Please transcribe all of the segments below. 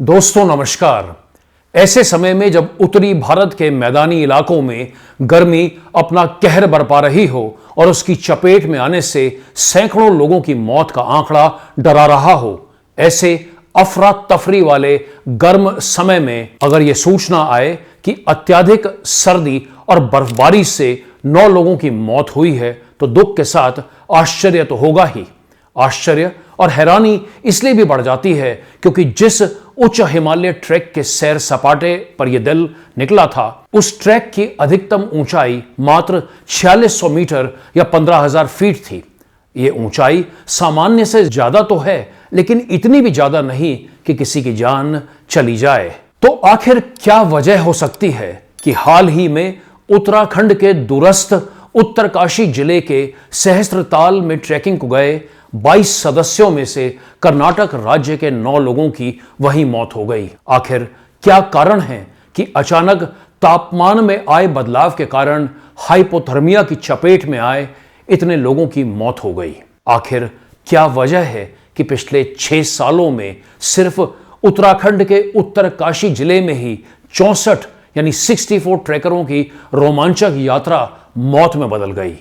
दोस्तों नमस्कार। ऐसे समय में जब उत्तरी भारत के मैदानी इलाकों में गर्मी अपना कहर बरपा रही हो और उसकी चपेट में आने से सैकड़ों लोगों की मौत का आंकड़ा डरा रहा हो, ऐसे अफरा तफरी वाले गर्म समय में अगर यह सूचना आए कि अत्यधिक सर्दी और बर्फबारी से 9 लोगों की मौत हुई है, तो दुख के साथ आश्चर्य तो होगा ही। आश्चर्य और हैरानी इसलिए भी बढ़ जाती है क्योंकि जिस उच्च हिमालय ट्रैक के सैर सपाटे पर यह दल निकला था, उस ट्रैक की अधिकतम ऊंचाई मात्र 4600 मीटर या 15,000 फीट थी। यह ऊंचाई सामान्य से ज्यादा तो है, लेकिन इतनी भी ज्यादा नहीं कि किसी की जान चली जाए। तो आखिर क्या वजह हो सकती है कि हाल ही में उत्तराखंड के दूरस्थ उत्तरकाशी जिले के सहस्त्रताल में ट्रैकिंग को गए 22 सदस्यों में से कर्नाटक राज्य के 9 लोगों की वहीं मौत हो गई। आखिर क्या कारण है कि अचानक तापमान में आए बदलाव के कारण हाइपोथर्मिया की चपेट में आए इतने लोगों की मौत हो गई? आखिर क्या वजह है कि पिछले 6 सालों में सिर्फ उत्तराखंड के उत्तरकाशी जिले में ही 64 यानी 64 ट्रैकरों की रोमांचक यात्रा मौत में बदल गई?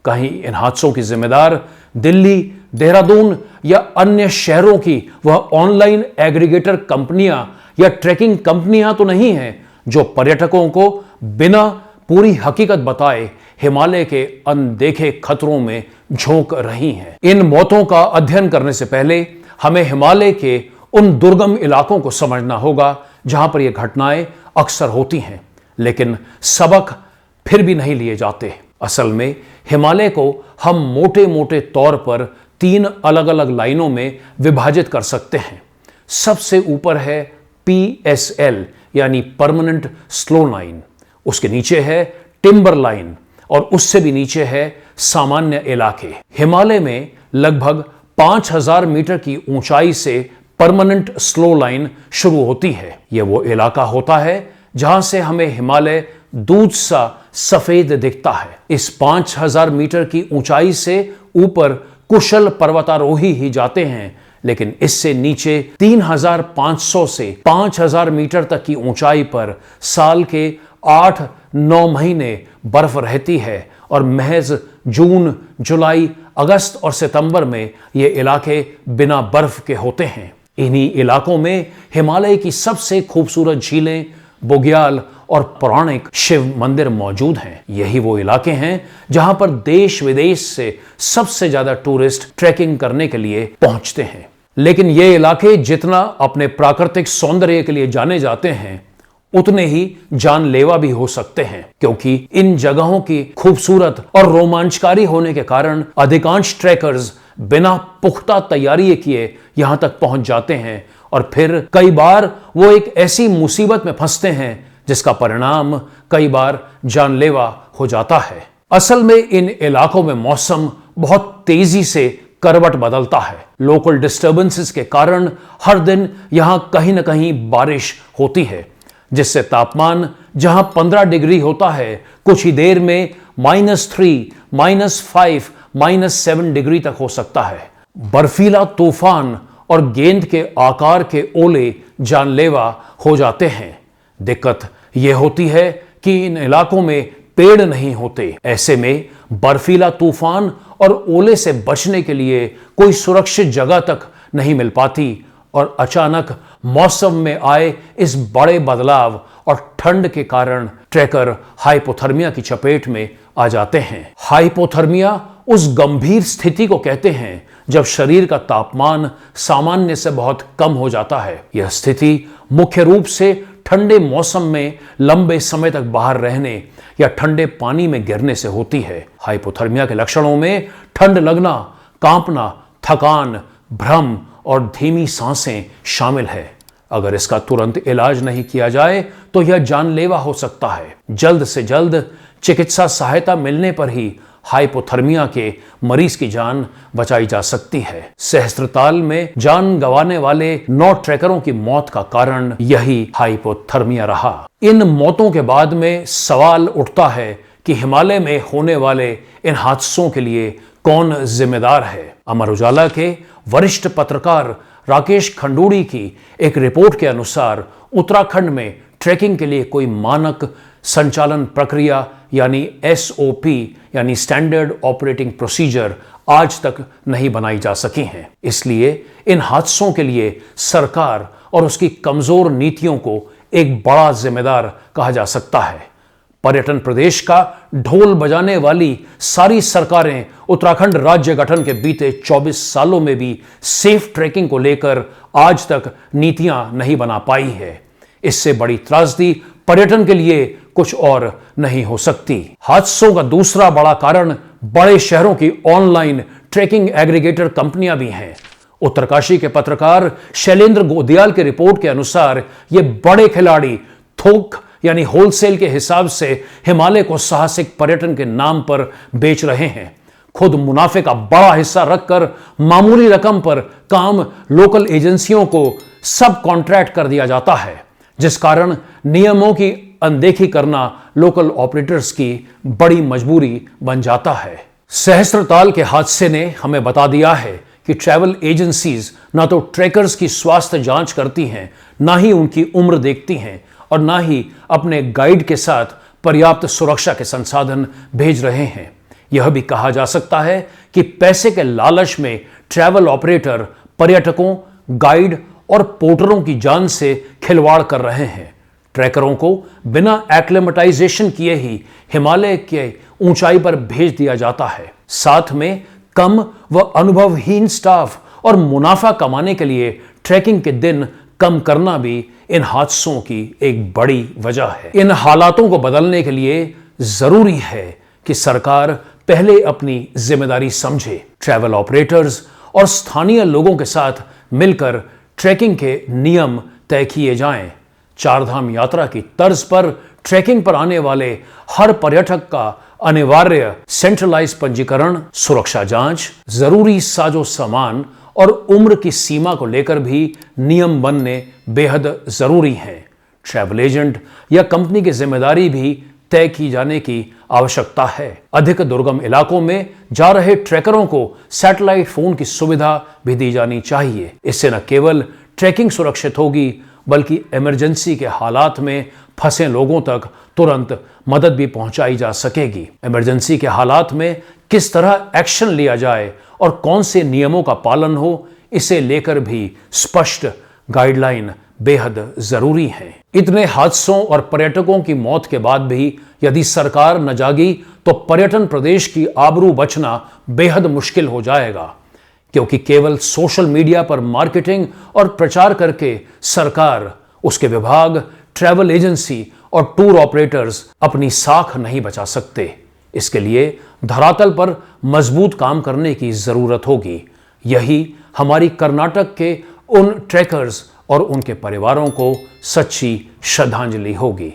कहीं इन हादसों की जिम्मेदार दिल्ली, देहरादून या अन्य शहरों की वह ऑनलाइन एग्रीगेटर कंपनियां या ट्रैकिंग कंपनियां तो नहीं हैं जो पर्यटकों को बिना पूरी हकीकत बताए हिमालय के अनदेखे खतरों में झोंक रही हैं? इन मौतों का अध्ययन करने से पहले हमें हिमालय के उन दुर्गम इलाकों को समझना होगा जहां पर यह घटनाएं अक्सर होती हैं, लेकिन सबक फिर भी नहीं लिए जाते। असल में हिमालय को हम मोटे मोटे तौर पर 3 अलग अलग लाइनों में विभाजित कर सकते हैं। सबसे ऊपर है PSL यानी परमानेंट स्लो लाइन, उसके नीचे है टिम्बर लाइन और उससे भी नीचे है सामान्य इलाके। हिमालय में लगभग 5000 मीटर की ऊंचाई से परमानेंट स्लो लाइन शुरू होती है। यह वो इलाका होता है जहां से हमें हिमालय दूध सा सफेद दिखता है। इस 5000 मीटर की ऊंचाई से ऊपर कुशल पर्वतारोही ही जाते हैं, लेकिन इससे नीचे 3500 से 5000 मीटर तक की ऊंचाई पर साल के 8-9 महीने बर्फ रहती है और महज जून, जुलाई, अगस्त और सितंबर में ये इलाके बिना बर्फ के होते हैं। इन्हीं इलाकों में हिमालय की सबसे खूबसूरत झीलें, बुग्याल और पौराणिक शिव मंदिर मौजूद हैं। यही वो इलाके हैं जहां पर देश विदेश से सबसे ज्यादा टूरिस्ट ट्रैकिंग करने के लिए पहुंचते हैं। लेकिन ये इलाके जितना अपने प्राकृतिक सौंदर्य के लिए जाने जाते हैं, उतने ही जानलेवा भी हो सकते हैं, क्योंकि इन जगहों की खूबसूरत और रोमांचकारी होने के कारण अधिकांश ट्रैकर्स बिना पुख्ता तैयारी किए यहां तक पहुंच जाते हैं और फिर कई बार वो एक ऐसी मुसीबत में फंसते हैं जिसका परिणाम कई बार जानलेवा हो जाता है। असल में इन इलाकों में मौसम बहुत तेजी से करवट बदलता है। लोकल डिस्टर्बेंसेस के कारण हर दिन यहां कहीं ना कहीं बारिश होती है, जिससे तापमान जहां 15 डिग्री होता है, कुछ ही देर में -3, -5, -7 डिग्री तक हो सकता है। बर्फीला तूफान और गेंद के आकार के ओले जानलेवा हो जाते हैं। दिक्कत यह होती है कि इन इलाकों में पेड़ नहीं होते। ऐसे में बर्फीला तूफान और ओले से बचने के लिए कोई सुरक्षित जगह तक नहीं मिल पाती और अचानक मौसम में आए इस बड़े बदलाव और ठंड के कारण ट्रैकर हाइपोथर्मिया की चपेट में आ जाते हैं। हाइपोथर्मिया उस गंभीर स्थिति को कहते हैं जब शरीर का तापमान सामान्य से बहुत कम हो जाता है। यह स्थिति मुख्य रूप से ठंडे मौसम में लंबे समय तक बाहर रहने या ठंडे पानी में गिरने से होती है। हाइपोथर्मिया के लक्षणों में ठंड लगना, कांपना, थकान, भ्रम और धीमी सांसें शामिल है। अगर इसका तुरंत इलाज नहीं किया जाए तो यह जानलेवा हो सकता है। जल्द से जल्द चिकित्सा सहायता मिलने पर ही हाइपोथर्मिया के मरीज की जान बचाई जा सकती है। सहस्त्रताल में जान गंवाने वाले 9 ट्रैकरों की मौत का कारण यही हाइपोथर्मिया रहा। इन मौतों के बाद में सवाल उठता है कि हिमालय में होने वाले इन हादसों के लिए कौन जिम्मेदार है? अमर उजाला के वरिष्ठ पत्रकार राकेश खंडूड़ी की एक रिपोर्ट के अनुसार उत्तराखंड में ट्रैकिंग के लिए कोई मानक संचालन प्रक्रिया यानी SOP यानी स्टैंडर्ड ऑपरेटिंग प्रोसीजर आज तक नहीं बनाई जा सकी हैं। इसलिए इन हादसों के लिए सरकार और उसकी कमजोर नीतियों को एक बड़ा जिम्मेदार कहा जा सकता है। पर्यटन प्रदेश का ढोल बजाने वाली सारी सरकारें उत्तराखंड राज्य गठन के बीते 24 सालों में भी सेफ ट्रैकिंग को लेकर आज तक नीतियां नहीं बना पाई है। इससे बड़ी त्रासदी पर्यटन के लिए कुछ और नहीं हो सकती। हादसों का दूसरा बड़ा कारण बड़े शहरों की ऑनलाइन ट्रैकिंग एग्रीगेटर कंपनियां भी हैं। उत्तरकाशी के पत्रकार शैलेंद्र गोदियाल की रिपोर्ट के अनुसार ये बड़े खिलाड़ी थोक यानी होलसेल के हिसाब से हिमालय को साहसिक पर्यटन के नाम पर बेच रहे हैं। खुद मुनाफे का बड़ा हिस्सा रखकर मामूली रकम पर काम लोकल एजेंसियों को सब कॉन्ट्रैक्ट कर दिया जाता है, जिस कारण नियमों की अनदेखी करना लोकल ऑपरेटर्स की बड़ी मजबूरी बन जाता है। सहस्त्रताल के हादसे ने हमें बता दिया है कि ट्रैवल एजेंसीज ना तो ट्रैकर्स की स्वास्थ्य जांच करती हैं, ना ही उनकी उम्र देखती हैं और ना ही अपने गाइड के साथ पर्याप्त सुरक्षा के संसाधन भेज रहे हैं। यह भी कहा जा सकता है कि पैसे के लालच में ट्रैवल ऑपरेटर पर्यटकों, गाइड और पोर्टरों की जान से खिलवाड़ कर रहे हैं। ट्रैकरों को बिना एक्लेमेटाइजेशन किए ही हिमालय के ऊंचाई पर भेज दिया जाता है। साथ में कम व अनुभवहीन स्टाफ और मुनाफा कमाने के लिए ट्रैकिंग के दिन कम करना भी इन हादसों की एक बड़ी वजह है। इन हालातों को बदलने के लिए जरूरी है कि सरकार पहले अपनी जिम्मेदारी समझे। ट्रैवल ऑपरेटर्स और स्थानीय लोगों के साथ मिलकर ट्रैकिंग के नियम तय किए जाएं। चारधाम यात्रा की तर्ज पर ट्रैकिंग पर आने वाले हर पर्यटक का अनिवार्य सेंट्रलाइज पंजीकरण, सुरक्षा जांच, जरूरी साजो सामान और उम्र की सीमा को लेकर भी नियम बनने बेहद जरूरी हैं। ट्रैवल एजेंट या कंपनी की जिम्मेदारी भी तय की जाने की आवश्यकता है। अधिक दुर्गम इलाकों में जा रहे ट्रैकरों को सैटेलाइट फोन की सुविधा भी दी जानी चाहिए। इससे न केवल ट्रैकिंग सुरक्षित होगी बल्कि इमरजेंसी के हालात में फंसे लोगों तक तुरंत मदद भी पहुंचाई जा सकेगी। इमरजेंसी के हालात में किस तरह एक्शन लिया जाए और कौन से नियमों का पालन हो, इसे लेकर भी स्पष्ट गाइडलाइन बेहद जरूरी है। इतने हादसों और पर्यटकों की मौत के बाद भी यदि सरकार न जागी तो पर्यटन प्रदेश की आबरू बचना बेहद मुश्किल हो जाएगा, क्योंकि केवल सोशल मीडिया पर मार्केटिंग और प्रचार करके सरकार, उसके विभाग, ट्रैवल एजेंसी और टूर ऑपरेटर्स अपनी साख नहीं बचा सकते। इसके लिए धरातल पर मजबूत काम करने की जरूरत होगी। यही हमारी कर्नाटक के उन ट्रैकर्स और उनके परिवारों को सच्ची श्रद्धांजलि होगी।